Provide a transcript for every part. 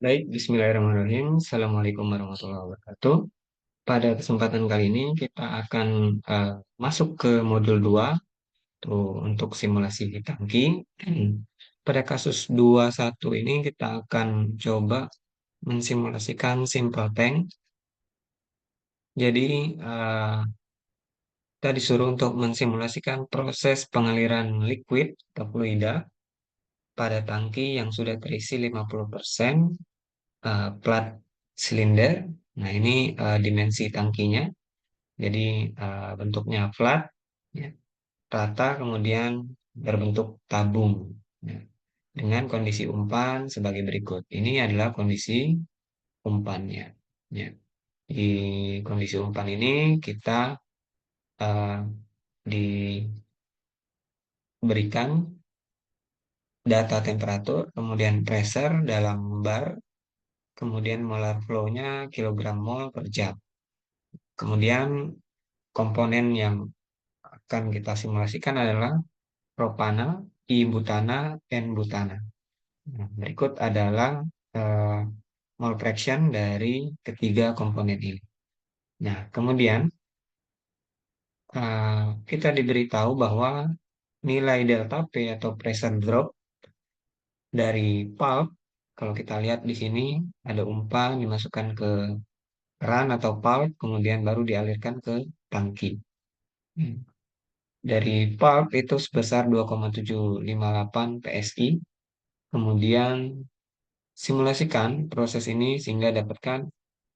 Baik, Bismillahirrahmanirrahim. Assalamualaikum warahmatullahi wabarakatuh. Pada kesempatan kali ini kita akan masuk ke modul 2 tuh, untuk simulasi tangki. Pada kasus 21 ini kita akan coba mensimulasikan simple tank. Jadi kita disuruh untuk mensimulasikan proses pengaliran liquid atau fluida pada tangki yang sudah terisi 50% plat silinder. Nah, ini dimensi tangkinya. Jadi bentuknya flat, ya, rata, kemudian berbentuk tabung. Ya, dengan kondisi umpan sebagai berikut. Ini adalah kondisi umpannya. Ya. Di kondisi umpan ini kita diberikan data temperatur, kemudian pressure dalam bar, kemudian molar flow-nya kilogram mol per jam. Kemudian komponen yang akan kita simulasikan adalah propana, I-butana, N-butana. Nah, berikut adalah eh, mole fraction dari ketiga komponen ini. Nah, kemudian kita diberitahu bahwa nilai delta P atau pressure drop dari pulp, kalau kita lihat di sini ada umpan dimasukkan ke keran atau pulp, kemudian baru dialirkan ke tangki. Hmm. Dari pulp itu sebesar 2,758 PSI. Kemudian simulasikan proses ini sehingga dapatkan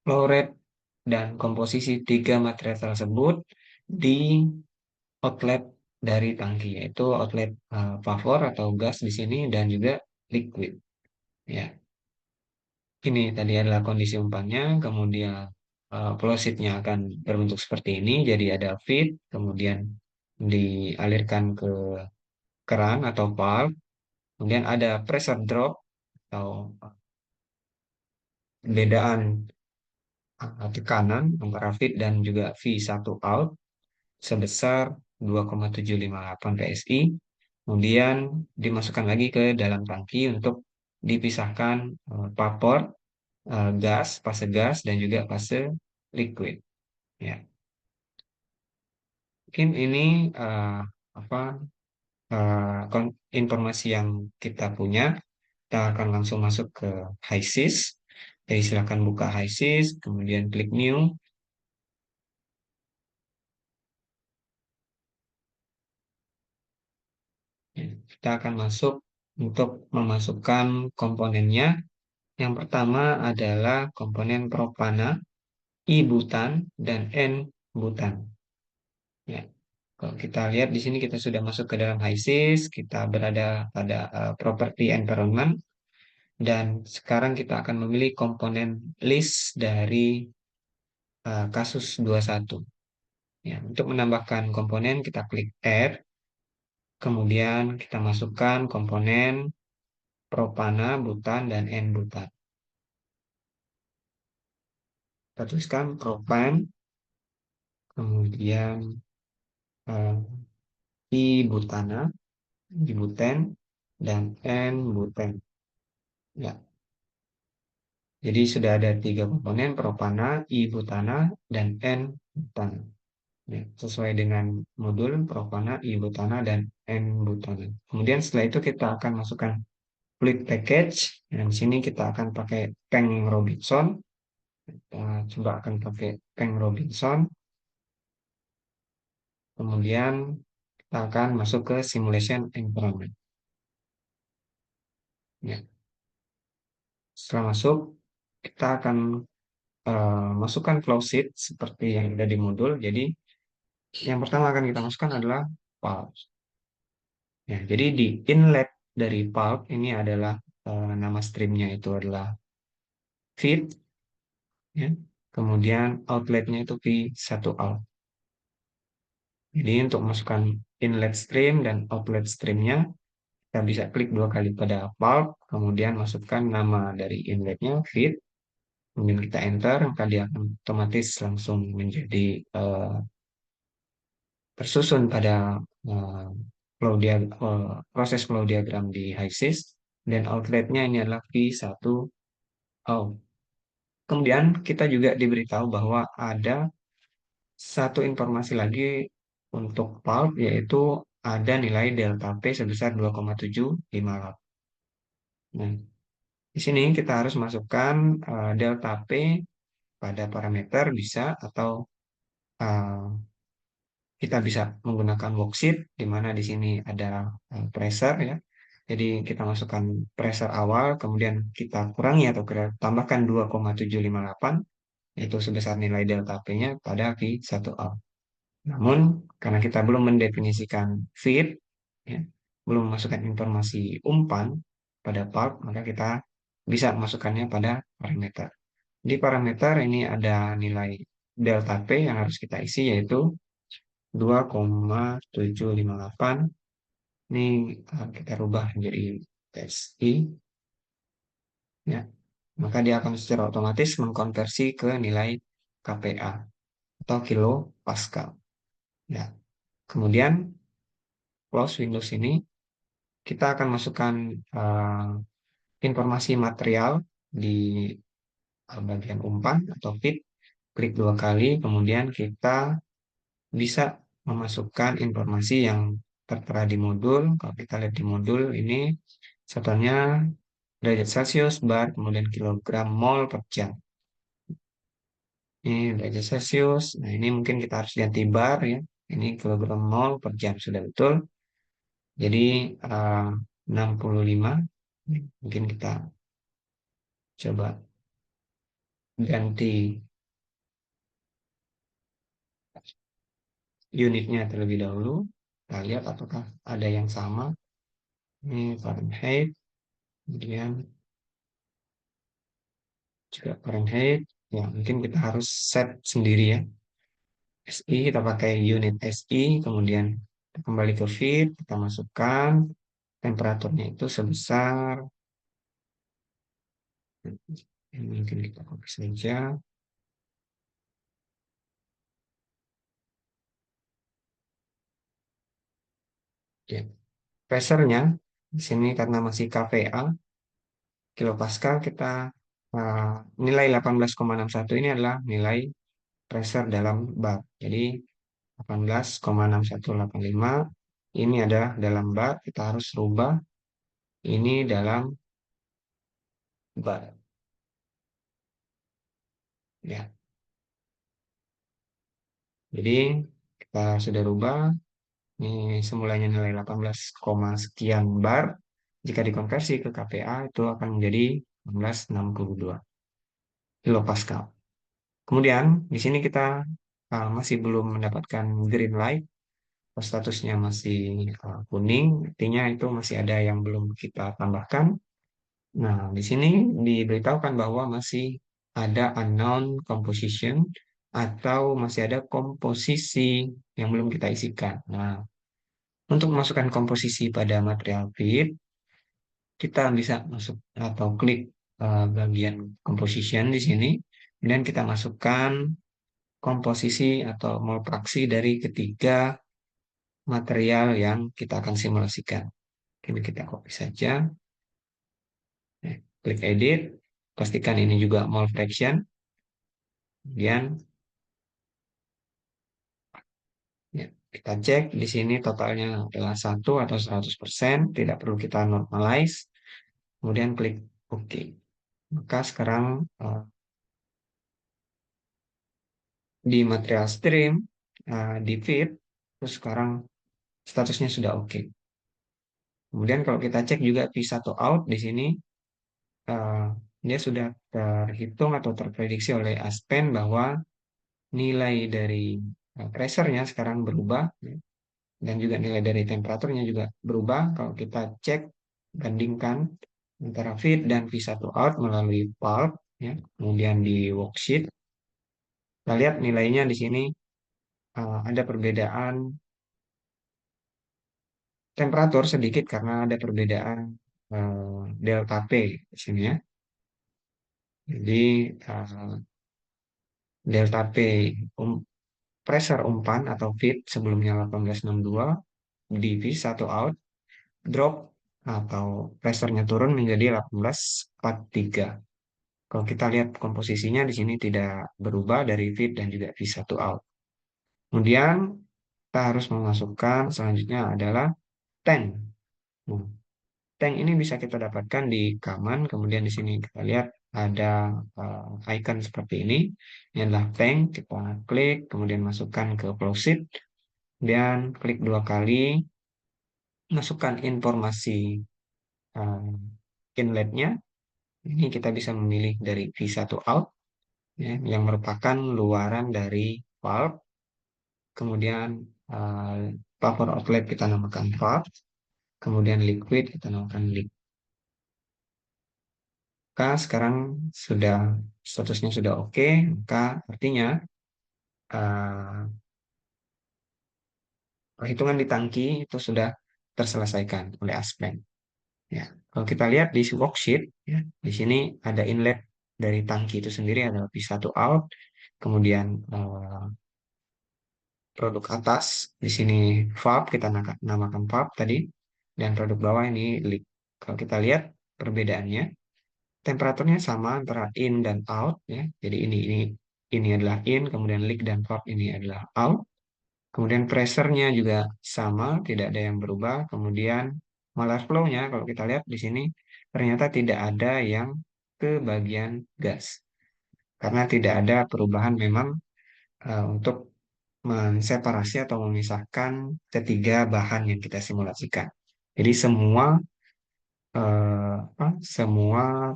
flow rate dan komposisi tiga material tersebut di outlet dari tangki, yaitu outlet vapor atau gas di sini dan juga liquid. Ya, ini tadi adalah kondisi umpannya, kemudian flow sheet-nya akan berbentuk seperti ini, jadi ada feed, kemudian dialirkan ke keran atau valve, kemudian ada pressure drop atau perbedaan tekanan antara feed dan juga V1 out sebesar 2,758 PSI. Kemudian dimasukkan lagi ke dalam tangki untuk dipisahkan vapor, fase gas, dan juga fase liquid. Ya, mungkin ini apa informasi yang kita punya. Kita akan langsung masuk ke HYSYS. Jadi silakan buka HYSYS, kemudian klik New. Kita akan masuk untuk memasukkan komponennya. Yang pertama adalah komponen propana, I-butan, dan N-butan. Ya, kalau kita lihat di sini kita sudah masuk ke dalam HYSYS, kita berada pada property environment, dan sekarang kita akan memilih komponen list dari kasus 21. Ya, untuk menambahkan komponen kita klik Add, kemudian kita masukkan komponen propana, butan, dan N-butan. Kita tuliskan propan, kemudian eh, I-butana, I-buten, dan N-buten. Ya, jadi sudah ada tiga komponen, propana, I-butana, dan N-butana. Ya, sesuai dengan modul propana, I-butana, dan N-butana. Kemudian setelah itu kita akan masukkan fluid package. Dan sini kita akan pakai Peng Robinson. Kita coba akan pakai Peng Robinson. Kemudian kita akan masuk ke simulation environment. Ya. Setelah masuk, kita akan masukkan flow sheet seperti yang ada di modul. Jadi yang pertama akan kita masukkan adalah pulp. Ya, jadi di inlet dari pulp ini adalah nama streamnya itu adalah feed. Ya. Kemudian outletnya itu V1 out. Jadi untuk masukkan inlet stream dan outlet streamnya, kita bisa klik dua kali pada pulp, kemudian masukkan nama dari inletnya, feed, kemudian kita enter, maka dia akan otomatis langsung menjadi tersusun pada eh, proses flow diagram di HYSYS, dan outletnya ini adalah V1 Oh, kemudian kita juga diberitahu bahwa ada satu informasi lagi untuk pulp, yaitu ada nilai delta P sebesar 2,758. Nah, di sini kita harus masukkan delta P pada parameter bisa, atau eh, kita bisa menggunakan worksheet di mana di sini ada pressure ya. Jadi kita masukkan pressure awal, kemudian kita kurangi atau kita tambahkan 2,758, yaitu sebesar nilai delta P-nya pada V1A. Namun, karena kita belum mendefinisikan feed, ya, belum memasukkan informasi umpan pada pulp, maka kita bisa memasukkannya pada parameter. Di parameter ini ada nilai delta P yang harus kita isi, yaitu 2,758. Ini kita rubah menjadi TSI, ya. Maka dia akan secara otomatis mengkonversi ke nilai KPA atau kilo Pascal. Ya. Kemudian close Windows ini, kita akan masukkan uh, informasi material di bagian umpan atau feed. Klik dua kali, kemudian kita bisa memasukkan informasi yang tertera di modul. Kalau kita lihat di modul ini, satuannya derajat Celcius, bar, kemudian kilogram mol per jam. Ini derajat Celcius. Nah, ini mungkin kita harus ganti bar ya. Ini kilogram mol per jam sudah betul. Jadi 65. Mungkin kita coba ganti unitnya terlebih dahulu. Kita lihat apakah ada yang sama. Ini Fahrenheit, kemudian juga Fahrenheit. Ya, mungkin kita harus set sendiri ya. SI, kita pakai unit SI, kemudian kita kembali ke feed, kita masukkan temperaturnya itu sebesar, ini mungkin kita copy saja. Ya, pressure-nya di sini karena masih kVA, kilopascal, kita uh, nilai 18,61 ini adalah nilai pressure dalam bar. Jadi 18,6185 ini ada dalam bar, kita harus rubah ini dalam bar. Ya, jadi kita sudah rubah. Ini semulanya nilai 18, sekian bar. Jika dikonversi ke kPa itu akan menjadi 1862 kilopascal. Kemudian di sini kita masih belum mendapatkan green light, statusnya masih kuning, artinya itu masih ada yang belum kita tambahkan. Nah, di sini diberitahukan bahwa masih ada unknown composition atau masih ada komposisi yang belum kita isikan. Nah, untuk memasukkan komposisi pada material feed, kita bisa masuk atau klik bagian composition di sini, dan kita masukkan komposisi atau mol fraksi dari ketiga material yang kita akan simulasikan. Ini kita copy saja, klik edit, pastikan ini juga mol fraction, kemudian ya, kita cek di sini totalnya adalah 1 atau 100%, tidak perlu kita normalize, kemudian klik OK. Maka sekarang di material stream, di feed, terus sekarang statusnya sudah oke. Kemudian kalau kita cek juga V1 out di sini, eh, dia sudah terhitung atau terprediksi oleh Aspen bahwa nilai dari pressure-nya sekarang berubah, ya, dan juga nilai dari temperaturnya juga berubah. Kalau kita cek, bandingkan antara feed dan V1 out melalui pulp, ya, kemudian di worksheet, kita lihat nilainya di sini ada perbedaan temperatur sedikit karena ada perbedaan delta P di sini ya. Jadi delta P pressure umpan atau feed sebelumnya 1862, di V1 out drop atau pressure-nya turun menjadi 1843. Kalau kita lihat komposisinya di sini tidak berubah dari feed dan juga V1 out. Kemudian kita harus memasukkan selanjutnya adalah tank. Nah, tank ini bisa kita dapatkan di command. Kemudian di sini kita lihat ada icon seperti ini. Ini adalah tank. Kita klik, kemudian masukkan ke flow sheet. Kemudian klik dua kali, masukkan informasi uh, inletnya. Ini kita bisa memilih dari V1 out, ya, yang merupakan luaran dari valve. Kemudian power outlet kita namakan valve. Kemudian liquid kita namakan liquid. Maka sekarang sudah statusnya sudah oke, maka artinya uh, perhitungan di tangki itu sudah terselesaikan oleh Aspen. Ya, kalau kita lihat di worksheet, ya, di sini ada inlet dari tangki itu sendiri adalah P1 out, kemudian produk atas di sini valve kita namakan valve tadi, dan produk bawah ini leak. Kalau kita lihat perbedaannya, temperaturnya sama antara in dan out, ya. Jadi ini adalah in, kemudian leak dan valve ini adalah out. Kemudian pressure-nya juga sama, tidak ada yang berubah. Kemudian molar flow-nya kalau kita lihat di sini ternyata tidak ada yang ke bagian gas. Karena tidak ada perubahan memang untuk menseparasi atau memisahkan ketiga bahan yang kita simulasikan. Jadi semua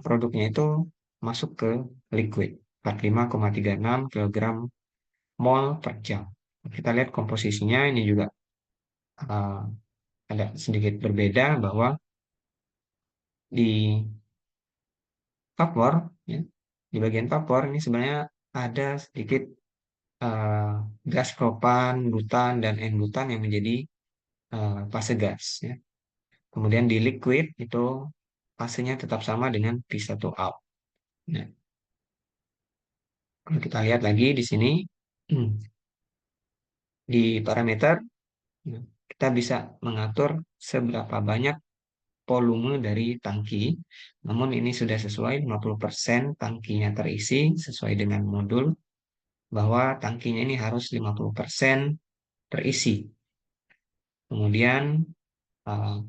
produknya itu masuk ke liquid 45,36 kg mol per jam. Kita lihat komposisinya ini juga uh, ada sedikit berbeda bahwa di vapor, ya, di bagian vapor ini sebenarnya ada sedikit uh, gas propan, butan, dan N-butan yang menjadi fase gas. Ya. Kemudian di liquid itu fasenya tetap sama dengan P1 out. Nah, kalau kita lihat lagi di sini, di parameter, nah, kita bisa mengatur seberapa banyak volume dari tangki. Namun ini sudah sesuai 50% tangkinya terisi sesuai dengan modul bahwa tangkinya ini harus 50% terisi. Kemudian uh,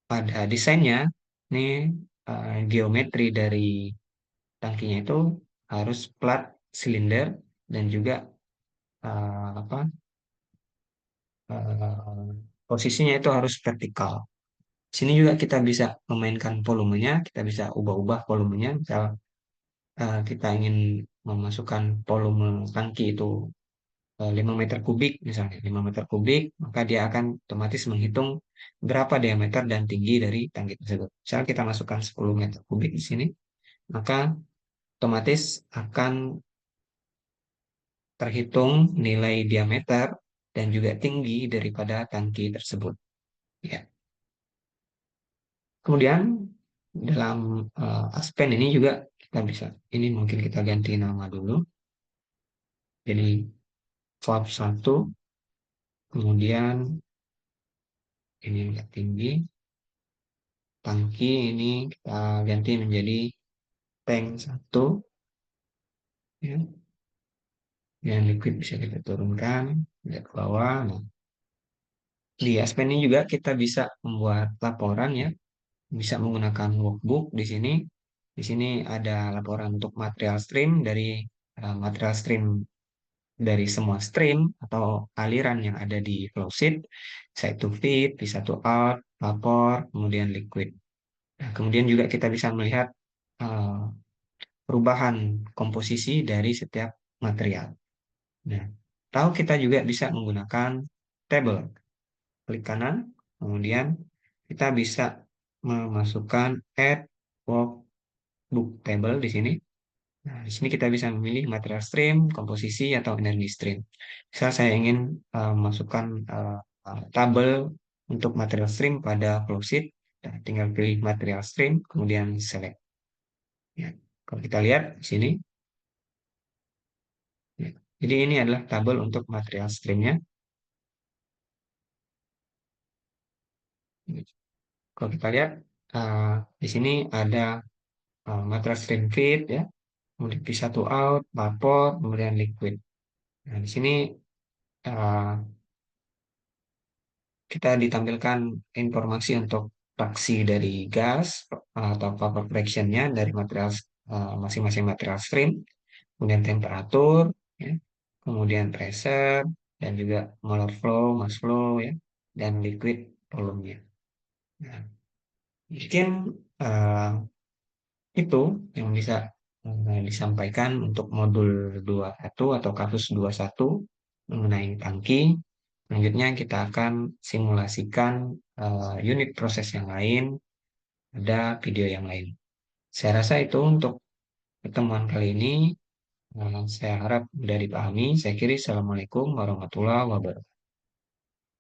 pada desainnya ini geometri dari tangkinya itu harus plat silinder dan juga apa uh, posisinya itu harus vertikal. Sini juga kita bisa memainkan volumenya, kita bisa ubah-ubah volumenya. Misal kita ingin memasukkan volume tangki itu 5 meter kubik misalnya, 5 meter kubik, maka dia akan otomatis menghitung berapa diameter dan tinggi dari tangki tersebut. Misal kita masukkan 10 meter kubik di sini, maka otomatis akan terhitung nilai diameter dan juga tinggi daripada tangki tersebut. Ya. Kemudian dalam Aspen ini juga kita bisa, ini mungkin kita ganti nama dulu. Jadi valve 1, kemudian ini agak tinggi, tangki ini kita ganti menjadi tank 1, ya. Yang liquid bisa kita turunkan, lihat ke bawah. Nah, di Aspen ini juga kita bisa membuat laporan, ya, bisa menggunakan workbook di sini. Di sini ada laporan untuk material stream material stream dari semua stream atau aliran yang ada di flow sheet, side to feed, bisa to out, vapor, kemudian liquid. Nah, kemudian juga kita bisa melihat uh, perubahan komposisi dari setiap material. Nah, tahu kita juga bisa menggunakan table. Klik kanan, kemudian kita bisa memasukkan add workbook table di sini. Nah, di sini kita bisa memilih material stream, komposisi, atau energi stream. Misal saya ingin masukkan tabel untuk material stream pada flow sheet, nah, tinggal pilih material stream, kemudian select. Ya. Kalau kita lihat di sini, ya. Jadi ini adalah tabel untuk material streamnya. Kalau kita lihat di sini ada material stream feed ya, kemudian P1 out, vapor, kemudian liquid. Nah, di sini uh, kita ditampilkan informasi untuk fraksi dari gas atau vapor fraction-nya dari material masing-masing material stream, kemudian temperatur, ya, kemudian pressure, dan juga molar flow, mass flow, ya, dan liquid volume-nya. Nah, mungkin uh, itu yang bisa disampaikan untuk modul 21 atau kasus 21 mengenai tangki. Selanjutnya kita akan simulasikan unit proses yang lain, ada video yang lain. Saya rasa itu untuk pertemuan kali ini. Saya harap mudah dipahami. Saya kira Assalamualaikum warahmatullahi wabarakatuh.